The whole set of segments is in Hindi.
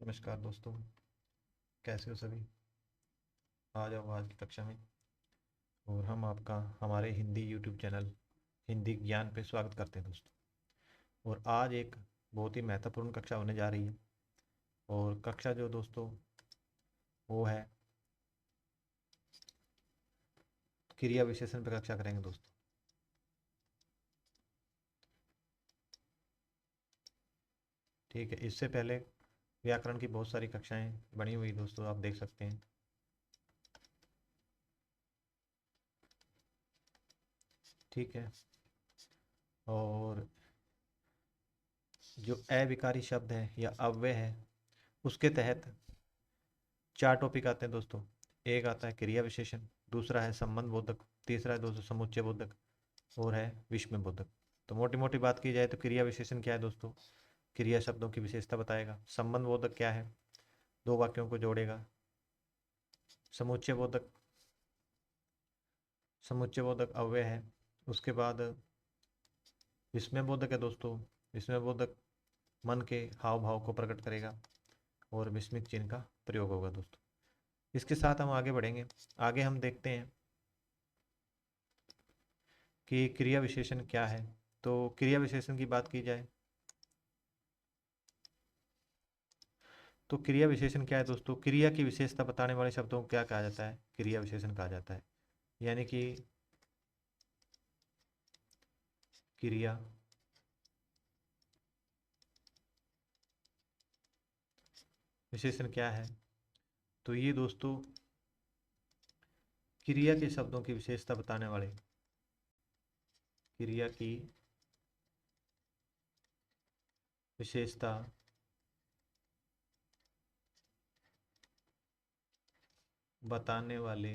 नमस्कार दोस्तों, कैसे हो सभी। आ जाओ आज की कक्षा में। और हम आपका हमारे हिंदी यूट्यूब चैनल हिंदी ज्ञान पे स्वागत करते हैं दोस्तों। और आज एक बहुत ही महत्वपूर्ण कक्षा होने जा रही है। और कक्षा जो दोस्तों वो है क्रिया विशेषण पे कक्षा करेंगे दोस्तों। ठीक है, इससे पहले व्याकरण की बहुत सारी कक्षाएं बनी हुई दोस्तों, आप देख सकते हैं। ठीक है। और जो अविकारी शब्द है या अव्यय है उसके तहत चार टॉपिक आते हैं दोस्तों। एक आता है क्रिया विशेषण, दूसरा है संबंध बोधक, तीसरा है दोस्तों समुच्चय बोधक, और है विस्मय बोधक। तो मोटी मोटी बात की जाए तो क्रिया विशेषण क्या है दोस्तों, क्रिया शब्दों की विशेषता बताएगा। संबंध बोधक क्या है, दो वाक्यों को जोड़ेगा। समुच्चय बोधक, समुच्चय बोधक अव्यय है। उसके बाद विस्मय बोधक है दोस्तों, विस्मय बोधक मन के हाव भाव को प्रकट करेगा और विस्मित चिन्ह का प्रयोग होगा दोस्तों। इसके साथ हम आगे बढ़ेंगे। आगे हम देखते हैं कि क्रिया विशेषण क्या है। तो क्रिया विशेषण की बात की जाए तो क्रिया विशेषण क्या है दोस्तों, क्रिया की विशेषता बताने वाले शब्दों को क्या कहा जाता है, क्रिया विशेषण कहा जाता है। यानी कि क्रिया विशेषण क्या है, तो ये दोस्तों क्रिया के शब्दों की विशेषता बताने वाले, क्रिया की विशेषता बताने वाले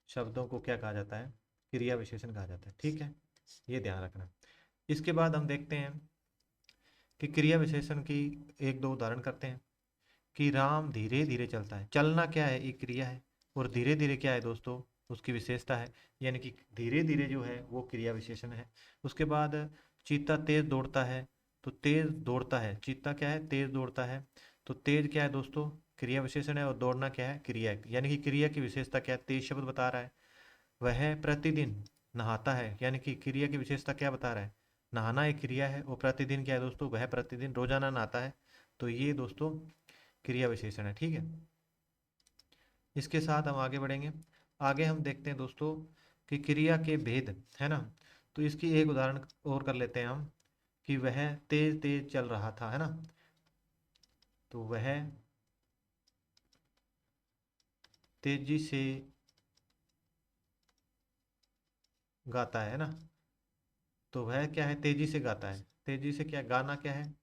शब्दों को क्या कहा जाता है, क्रिया विशेषण कहा जाता है। ठीक है, ये ध्यान रखना। इसके बाद हम देखते हैं कि क्रिया विशेषण की एक दो उदाहरण करते हैं। कि राम धीरे धीरे चलता है, चलना क्या है, एक क्रिया है। और धीरे धीरे क्या है दोस्तों, उसकी विशेषता है। यानी कि धीरे धीरे जो है वो क्रिया विशेषण है। उसके बाद चीता तेज दौड़ता है, तो तेज दौड़ता है, चीता क्या है, तेज दौड़ता है। तो तेज क्या है दोस्तों, क्रिया विशेषण है। और दौड़ना क्या है, क्रिया है। यानी कि क्रिया की विशेषता क्या है, तेज शब्द बता रहा है। वह प्रतिदिन नहाता है, यानी कि क्रिया की विशेषता क्या बता रहा है, नहाना एक क्रिया है। और प्रतिदिन क्या है दोस्तों, वह प्रतिदिन रोजाना नहाता है। तो ये दोस्तों क्रिया विशेषण है। ठीक है, इसके साथ हम आगे बढ़ेंगे। आगे हम देखते हैं दोस्तों कि क्रिया के भेद है ना। तो इसकी एक उदाहरण और कर लेते हैं हम। कि वह तेज तेज चल रहा था, है ना। तो वह तेजी से गाता है ना। तो वह क्या है, तेजी से गाता है। तेजी से क्या, गाना क्या है,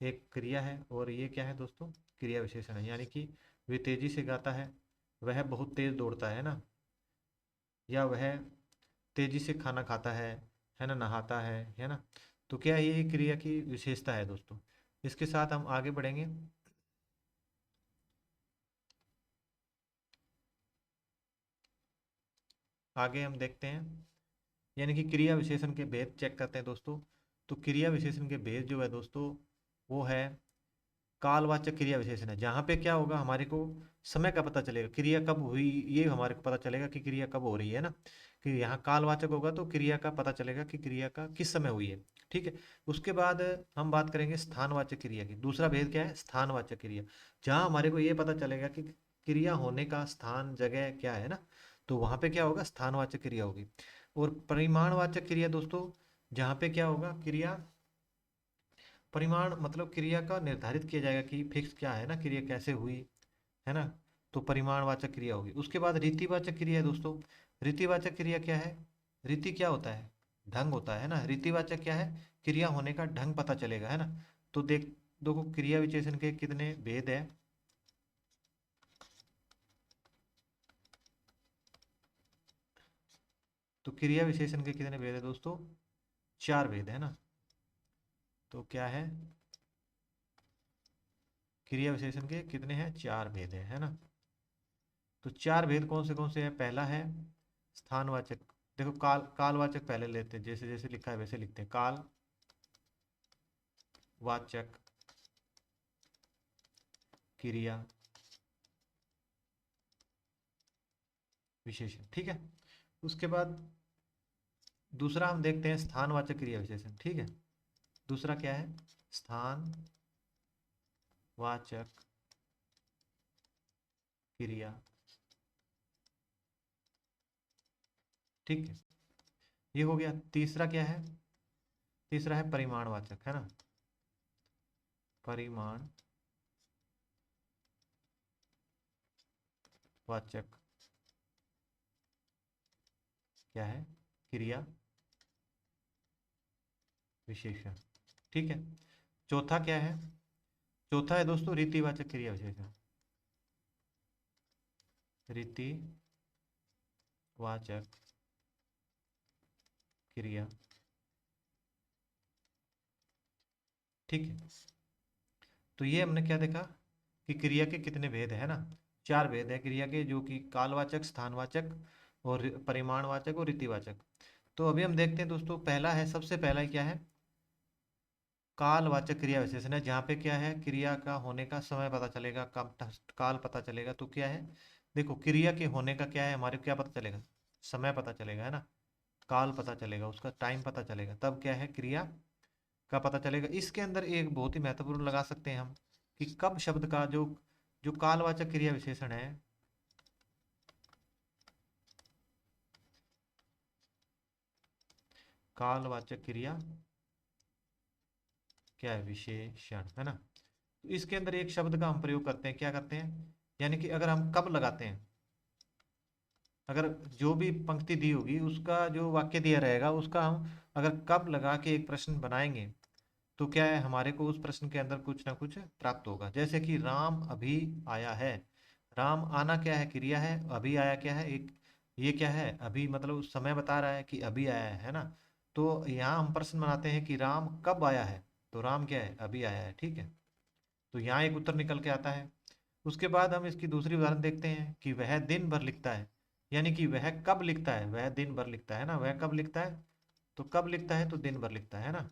एक क्रिया है। और ये क्या है दोस्तों, क्रिया विशेषण है। यानी कि वे तेजी से गाता है, वह बहुत तेज दौड़ता है ना, या वह तेजी से खाना खाता है ना, नहाता है ना। तो क्या ये क्रिया की विशेषता है दोस्तों। इसके साथ हम आगे बढ़ेंगे। आगे हम देखते हैं, यानी कि क्रिया विशेषण के भेद चेक करते हैं दोस्तों। तो क्रिया विशेषण के भेद जो है दोस्तों वो है कालवाचक क्रिया विशेषण है। जहाँ पे क्या होगा, हमारे को समय का पता चलेगा, क्रिया कब हुई ये हमारे को पता चलेगा कि क्रिया कब हो रही है ना। कि यहाँ कालवाचक होगा तो क्रिया का पता चलेगा कि क्रिया का किस समय हुई है। ठीक है। उसके बाद हम बात करेंगे स्थानवाचक क्रिया की। दूसरा भेद क्या है, स्थानवाचक क्रिया। जहाँ हमारे को ये पता चलेगा कि क्रिया होने का स्थान जगह क्या है ना, तो वहाँ पे क्या होगा, स्थानवाचक क्रिया होगी। और परिमाणवाचक क्रिया दोस्तों, जहाँ पे क्या होगा, क्रिया परिमाण मतलब क्रिया का निर्धारित किया जाएगा कि फिक्स क्या है ना, क्रिया कैसे हुई, है ना। तो परिमाणवाचक क्रिया होगी। उसके बाद रीतिवाचक क्रिया है दोस्तों। रीतिवाचक क्रिया क्या है, रीति क्या होता है, ढंग होता है ना। रीतिवाचक क्या है, क्रिया होने का ढंग पता चलेगा, है ना। तो देखो क्रिया विशेषण के कितने भेद है। तो क्रिया विशेषण के कितने भेद है दोस्तों, चार भेद है ना। तो क्या है, क्रिया विशेषण के कितने हैं, चार भेद है ना। तो चार भेद कौन से हैं, पहला है स्थानवाचक। देखो कालवाचक पहले लेते हैं, जैसे जैसे लिखा है वैसे लिखते हैं। कालवाचक क्रिया विशेषण। ठीक है, उसके बाद दूसरा हम देखते हैं स्थानवाचक क्रिया विशेषण। ठीक है, दूसरा क्या है? स्थानवाचक क्रिया। ठीक है, ये हो गया। तीसरा क्या है? तीसरा है परिमाणवाचक, है ना? परिमाणवाचक क्या है? क्रिया विशेषण। ठीक है, चौथा क्या है? चौथा है दोस्तों रीतिवाचक क्रिया विशेषण। रीतिवाचक क्रिया। ठीक है, तो ये हमने क्या देखा कि क्रिया के कितने भेद है ना? 4 भेद है क्रिया के, जो कि कालवाचक, स्थानवाचक और परिमाणवाचक और रीतिवाचक। तो अभी हम देखते हैं दोस्तों, पहला है, सबसे पहला क्या है? कालवाचक क्रिया विशेषण है, जहाँ पे क्या है? क्रिया का होने का समय पता चलेगा, कब काल पता चलेगा। तो क्या है? देखो, क्रिया के होने का क्या है हमारे, क्या पता चलेगा? समय पता चलेगा, है ना? काल पता चलेगा, उसका टाइम पता चलेगा, तब क्या है? क्रिया का पता चलेगा। इसके अंदर एक बहुत ही महत्वपूर्ण लगा सकते हैं हम कि कब शब्द का जो जो कालवाचक क्रिया विशेषण है, कालवाचक क्रिया क्या है? विशेषण, है ना? तो इसके अंदर एक शब्द का हम प्रयोग करते हैं, क्या करते हैं? यानी कि अगर हम कब लगाते हैं, अगर जो भी पंक्ति दी होगी उसका जो वाक्य दिया रहेगा उसका हम अगर कब लगा के एक प्रश्न बनाएंगे, तो क्या है? हमारे को उस प्रश्न के अंदर कुछ ना कुछ प्राप्त होगा। जैसे कि राम अभी आया है। राम आना क्या है? क्रिया है। अभी आया क्या है? एक, ये क्या है? अभी, मतलब उस समय बता रहा है कि अभी आया है ना? तो यहाँ हम प्रश्न बनाते हैं कि राम कब आया है? तो राम क्या है? अभी आया है। ठीक है, तो यहाँ एक उत्तर निकल के आता है। उसके बाद हम इसकी दूसरी उदाहरण देखते हैं कि वह दिन भर लिखता है। यानी कि वह कब लिखता है? वह दिन भर लिखता है ना? वह कब लिखता है? तो कब लिखता है? तो दिन भर लिखता है ना?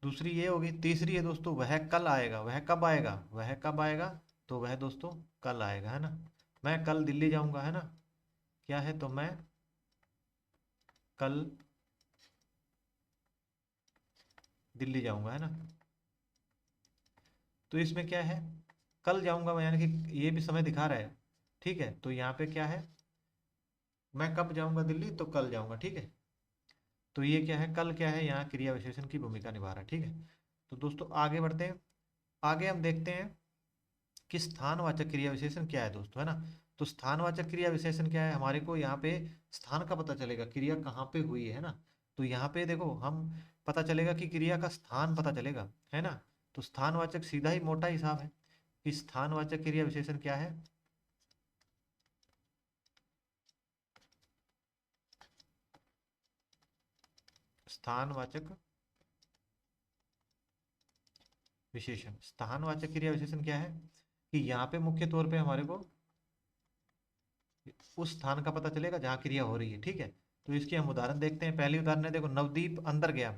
दूसरी ये होगी। तीसरी है दोस्तों, वह कल आएगा। वह कब आएगा? वह कब आएगा? तो वह दोस्तों कल आएगा, है ना? मैं कल दिल्ली जाऊंगा, है ना? क्या है? तो मैं कल दिल्ली जाऊंगा, है ना? तो इसमें क्या है? कल जाऊंगा मैं, यानी कि ये भी समय दिखा रहा है। ठीक है, तो यहाँ पे क्या है? मैं कब जाऊंगा दिल्ली? तो कल जाऊंगा। ठीक है, तो ये क्या है? कल क्या है? यहाँ क्रिया विशेषण की भूमिका निभा रहा है। ठीक है, तो दोस्तों आगे बढ़ते हैं। आगे हम देखते हैं कि स्थानवाचक क्रिया विशेषण क्या है दोस्तों, है ना? तो स्थानवाचक क्रिया विशेषण क्या है? हमारे को यहाँ पे स्थान का पता चलेगा, क्रिया कहाँ पे हुई है ना? तो यहाँ पे देखो, हम पता चलेगा कि क्रिया का स्थान पता चलेगा, है ना? तो स्थानवाचक सीधा ही मोटा हिसाब है कि स्थानवाचक क्रिया विशेषण क्या है? स्थानवाचक विशेषण। स्थानवाचक क्रिया विशेषण क्या है कि यहाँ पे मुख्य तौर पे हमारे को उस स्थान का पता चलेगा जहाँ क्रिया हो रही है। ठीक है, तो इसकी हम उदाहरण देखते हैं। पहली उदाहरण है, देखो, नवदीप अंदर गया।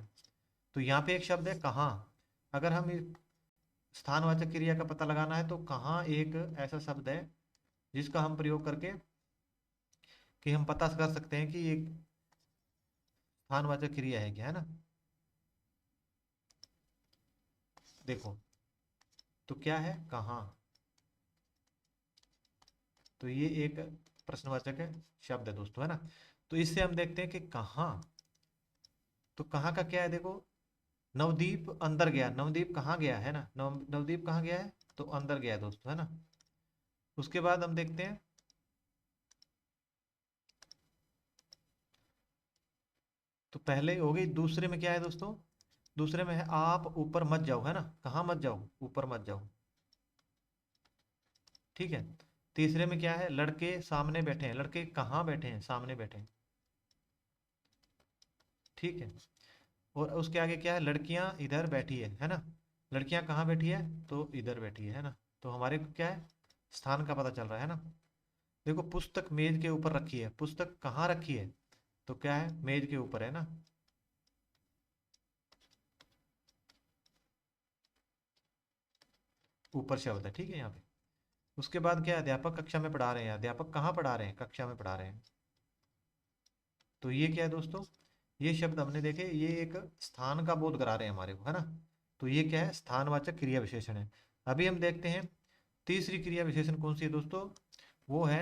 तो यहाँ पे एक शब्द है कहाँ। अगर हम स्थानवाचक क्रिया का पता लगाना है तो कहाँ एक ऐसा शब्द है जिसका हम प्रयोग करके कि हम पता कर सकते हैं कि एक स्थानवाचक क्रिया है क्या, है ना? देखो, तो क्या है? कहाँ। तो ये एक प्रश्नवाचक है, शब्द है दोस्तों, है ना? तो इससे हम देखते हैं कि कहाँ। तो कहाँ का क्या है? देखो, नवदीप अंदर गया। नवदीप कहाँ गया, है ना? नवदीप कहाँ गया है? तो अंदर गया है दोस्तों, है ना? उसके बाद हम देखते हैं, तो पहले हो गई। दूसरे में क्या है दोस्तों? दूसरे में है आप ऊपर मत जाओ, है ना? कहाँ मत जाओ? ऊपर मत जाओ। ठीक है, तीसरे में क्या है? लड़के सामने बैठे हैं। लड़के कहाँ बैठे हैं? सामने बैठे हैं। ठीक है, और उसके आगे क्या है? लड़कियां इधर बैठी है ना? लड़कियां कहाँ बैठी है? तो इधर बैठी है ना? तो हमारे को क्या है? स्थान का पता चल रहा है ना? देखो, पुस्तक मेज के ऊपर रखी है। पुस्तक कहाँ रखी है? तो क्या है? मेज के ऊपर, है ना? ऊपर शब्द है, ठीक है यहाँ पे। उसके बाद क्या है, अध्यापक कक्षा में पढ़ा रहे हैं, अध्यापक कहाँ पढ़ा रहे हैं, कक्षा में पढ़ा रहे हैं। तो ये क्या है दोस्तों, ये शब्द हमने देखे, ये एक स्थान का बोध करा रहे हैं हमारे को, है ना। तो ये क्या है, स्थानवाचक क्रिया विशेषण है। अभी हम देखते हैं तीसरी क्रिया विशेषण कौन सी है दोस्तों, वो है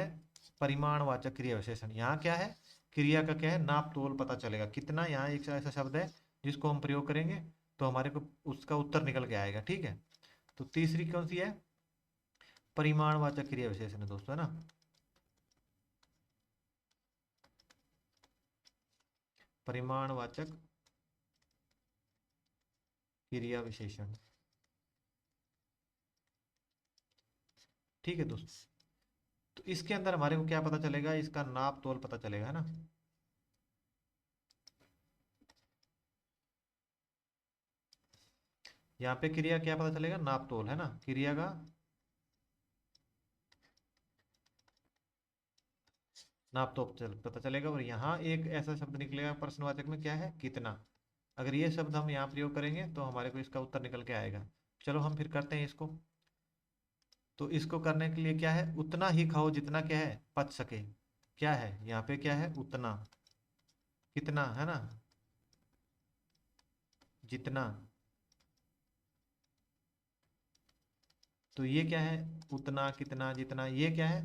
परिमाणवाचक क्रिया विशेषण। यहाँ क्या है, क्रिया का क्या है, नाप तोल पता चलेगा कितना। यहाँ एक ऐसा शब्द है जिसको हम प्रयोग करेंगे तो हमारे को उसका उत्तर निकल के आएगा, ठीक है। तो तीसरी कौन सी है, परिमाणवाचक क्रिया विशेषण है दोस्तों, है ना। परिमाणवाचक क्रिया विशेषण, ठीक है दोस्तों। तो इसके अंदर हमारे को क्या पता चलेगा, इसका नाप तोल पता चलेगा, है ना। यहाँ पे क्रिया क्या पता चलेगा, नाप तोल, है ना, क्रिया का नाप तोल पता चलेगा। और यहाँ एक ऐसा शब्द निकलेगा प्रश्नवाचक में, क्या है, कितना। अगर ये शब्द हम यहाँ प्रयोग करेंगे तो हमारे को इसका उत्तर निकल के आएगा। चलो हम फिर करते हैं इसको। तो इसको करने के लिए क्या है, उतना ही खाओ जितना क्या है, पच सके। क्या है यहाँ पे, क्या है, उतना, कितना, है ना, जितना। तो ये क्या है, उतना, कितना, जितना, ये क्या है,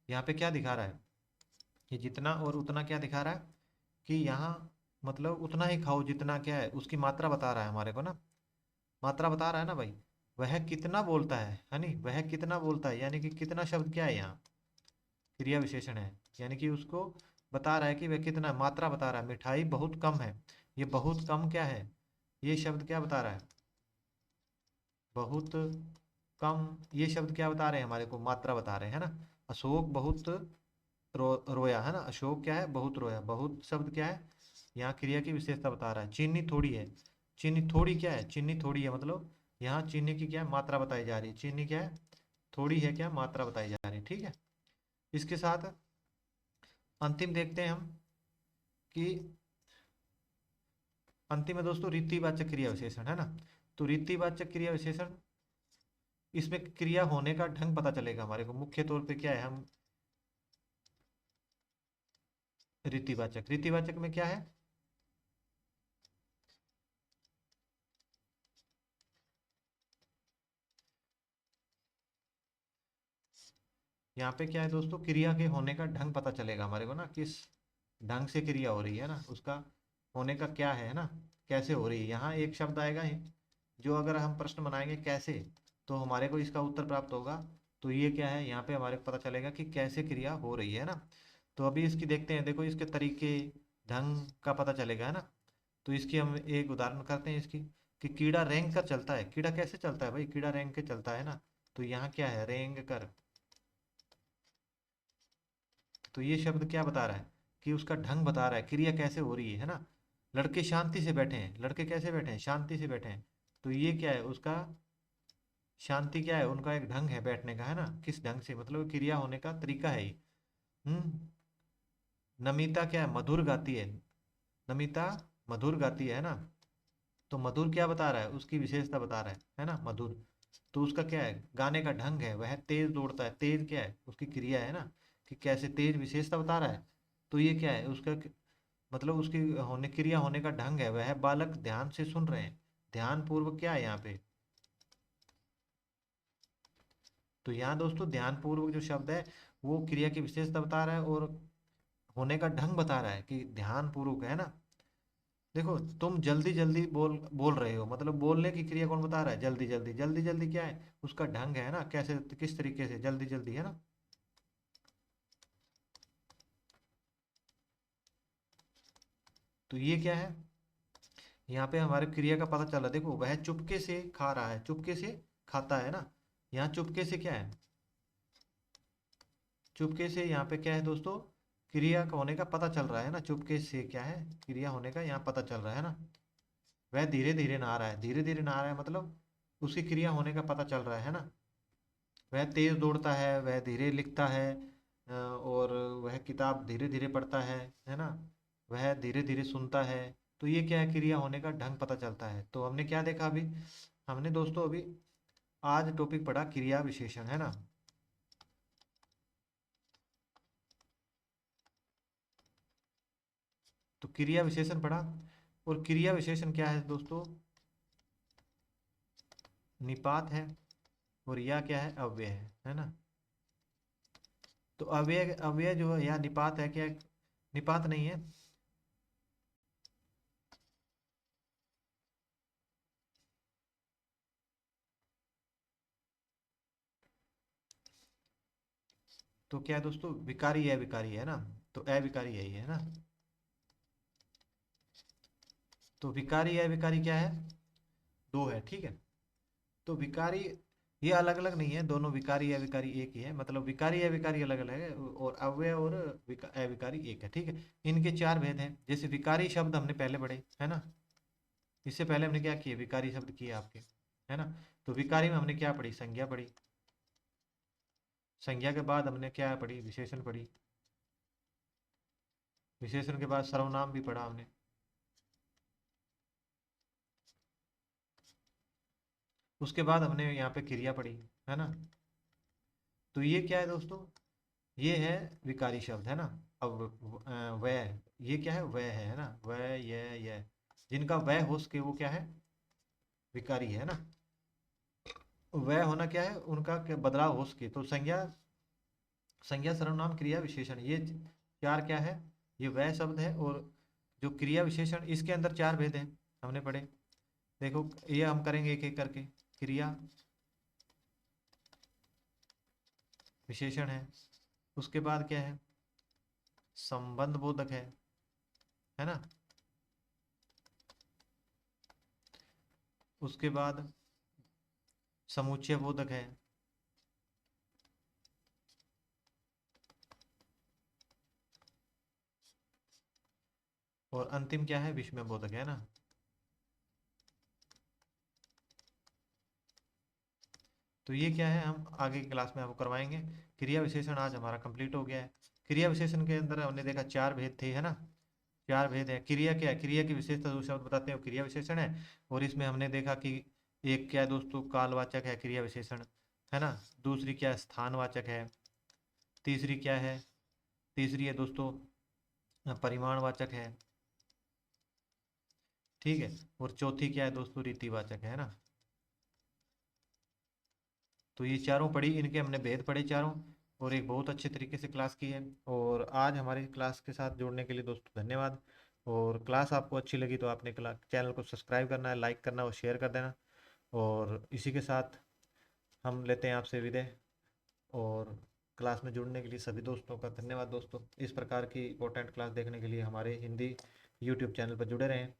यहाँ पे क्या दिखा रहा है, ये जितना और उतना क्या दिखा रहा है कि यहाँ मतलब उतना ही खाओ जितना क्या है, उसकी मात्रा बता रहा है हमारे को ना, मात्रा बता रहा है ना भाई। वह कितना बोलता है नहीं, वह कितना बोलता है, यानी कि कितना शब्द क्या है यहाँ, क्रिया विशेषण है। यानी कि उसको बता रहा है कि वह कितना, मात्रा बता रहा है। मिठाई बहुत कम है, ये बहुत कम क्या है, ये शब्द क्या बता रहा है, बहुत कम। ये शब्द क्या बता रहे हैं हमारे को, मात्रा बता रहे हैं, है ना। अशोक बहुत रोया, है ना, अशोक क्या है, बहुत रोया। बहुत शब्द क्या है, यहाँ क्रिया की विशेषता बता रहा है। चीनी थोड़ी है, चीनी थोड़ी क्या है, चीनी थोड़ी है, मतलब यहाँ चीनी की क्या है, मात्रा बताई जा रही है। चीनी क्या है, थोड़ी है, क्या मात्रा बताई जा रही है, ठीक है। इसके साथ अंतिम देखते हैं हम कि अंतिम में दोस्तों रीतिवाचक क्रिया विशेषण, है ना। तो रीतिवाचक क्रिया विशेषण, इसमें क्रिया होने का ढंग पता चलेगा हमारे को। मुख्य तौर पे क्या है, हम रीतिवाचक, रीतिवाचक में क्या है, यहाँ पे क्या है दोस्तों, क्रिया के होने का ढंग पता चलेगा हमारे को ना, किस ढंग से क्रिया हो रही है ना, उसका होने का क्या है ना, कैसे हो रही है। यहाँ एक शब्द आएगा जो अगर हम प्रश्न बनाएंगे कैसे, तो हमारे को इसका उत्तर प्राप्त होगा। तो ये क्या है, यहाँ पे हमारे को पता चलेगा कि कैसे क्रिया हो रही है ना। तो अभी इसकी देखते हैं, देखो इसके तरीके, ढंग का पता चलेगा, है ना। तो इसकी हम एक उदाहरण करते हैं इसकी, कि कीड़ा रेंग कर चलता है। कीड़ा कैसे चलता है भाई, कीड़ा रेंग के चलता है ना। तो यहाँ क्या है, रेंग कर। तो ये शब्द क्या बता रहा है, कि उसका ढंग बता रहा है, क्रिया कैसे हो रही है ना। लड़के शांति से बैठे हैं, लड़के कैसे बैठे हैं, शांति से बैठे हैं। तो ये क्या है, उसका शांति क्या है, उनका एक ढंग है बैठने का, है ना, किस ढंग से, मतलब क्रिया होने का तरीका है ये। हम्म। नमिता क्या है, मधुर गाती है, नमिता मधुर गाती है ना। तो मधुर क्या बता रहा है, उसकी विशेषता बता रहा है ना, मधुर। तो उसका क्या है, गाने का ढंग है, वह तेज दौड़ता है। तेज क्या है, उसकी क्रिया है ना, कि कैसे तेज, विशेषता बता रहा है। तो ये क्या है, उसका मतलब उसकी होने, क्रिया होने का ढंग है, वह बालक ध्यान से सुन रहे हैं। ध्यान पूर्वक क्या है यहाँ पे, तो यहाँ दोस्तों ध्यान पूर्वक जो शब्द है वो क्रिया की विशेषता बता रहा है और होने का ढंग बता रहा है कि ध्यान पूर्वक, है ना। देखो तुम जल्दी जल्दी बोल बोल रहे हो, मतलब बोलने की क्रिया कौन बता रहा है, जल्दी जल्दी। जल्दी जल्दी क्या है, उसका ढंग है ना, कैसे, किस तरीके से जल्दी जल्दी, है ना। तो ये क्या है, यहाँ पे हमारे क्रिया का पता चल रहा है। देखो वह चुपके से खा रहा है, चुपके से खाता है ना। यहाँ चुपके से क्या है, चुपके से यहाँ पे क्या है दोस्तों, क्रिया का होने का पता चल रहा है ना। चुपके से क्या है, क्रिया होने का यहाँ पता चल रहा है ना। वह धीरे धीरे नहा रहा है, धीरे धीरे नहा रहा है, मतलब उसकी क्रिया होने का पता चल रहा है ना। वह तेज दौड़ता है, वह धीरे लिखता है, और वह किताब धीरे धीरे पढ़ता है ना। वह धीरे धीरे सुनता है। तो ये क्या है, क्रिया होने का ढंग पता चलता है। तो हमने क्या देखा अभी, हमने दोस्तों अभी आज टॉपिक पढ़ा क्रिया विशेषण, है ना। तो क्रिया विशेषण पढ़ा, और क्रिया विशेषण क्या है दोस्तों, निपात है, और या क्या है, अव्यय है ना। तो अव्यय अव्यय जो है या निपात है, क्या निपात नहीं है। तो क्या है दोस्तों, विकारी अविकारी है ना, तो अविकारी यही है ना। तो विकारी अविकारी क्या है, दो है, ठीक है। तो विकारी ये अलग अलग नहीं है, दोनों विकारी अविकारी एक ही है, मतलब विकारी अविकारी अलग अलग है, और अव्यय और अविकारी एक है, ठीक है। इनके चार भेद हैं। जैसे विकारी शब्द हमने पहले पढ़े, है ना। इससे पहले हमने क्या किए, विकारी शब्द किए आपके, है ना। तो विकारी में हमने क्या पढ़ी, संज्ञा पढ़ी। संज्ञा के बाद हमने क्या पढ़ी, विशेषण पढ़ी। विशेषण के बाद सर्वनाम भी पढ़ा हमने। उसके बाद हमने यहाँ पे क्रिया पढ़ी, है ना। तो ये क्या है दोस्तों, ये है विकारी शब्द, है ना। अब वह, ये क्या है, वह है ना, वह यह जिनका वह हो सके वो क्या है, विकारी है ना। वह होना क्या है, उनका क्या बदलाव हो सके, तो संज्ञा, संज्ञा सर्वनाम क्रिया विशेषण, ये चार क्या है, ये वह शब्द है। और जो क्रिया विशेषण, इसके अंदर चार भेद हैं, हमने पढ़े। देखो ये हम करेंगे एक एक करके। क्रिया विशेषण है, उसके बाद क्या है, संबंध बोधक है ना। उसके बाद समुच्चय बोधक है, और अंतिम क्या है, विस्मय बोधक है ना। तो ये क्या है, हम आगे की क्लास में आपको करवाएंगे। क्रिया विशेषण आज हमारा कंप्लीट हो गया है। क्रिया विशेषण के अंदर हमने देखा चार भेद थे, है ना। चार भेद है। क्रिया क्या है, क्रिया की विशेषता जो शब्द बताते हैं वो क्रिया विशेषण है। और इसमें हमने देखा कि एक क्या है दोस्तों, कालवाचक है क्रिया विशेषण, है ना। दूसरी क्या है, स्थानवाचक है। तीसरी क्या है, तीसरी है दोस्तों परिमाणवाचक है, ठीक है। और चौथी क्या है दोस्तों, रीतिवाचक है ना। तो ये चारों पढ़ी, इनके हमने भेद पढ़े चारों, और एक बहुत अच्छे तरीके से क्लास की है। और आज हमारी क्लास के साथ जुड़ने के लिए दोस्तों धन्यवाद। और क्लास आपको अच्छी लगी तो आपने चैनल को सब्सक्राइब करना है, लाइक करना और शेयर कर देना। और इसी के साथ हम लेते हैं आपसे विदाई। और क्लास में जुड़ने के लिए सभी दोस्तों का धन्यवाद दोस्तों। इस प्रकार की इंपॉर्टेंट क्लास देखने के लिए हमारे हिंदी यूट्यूब चैनल पर जुड़े रहें।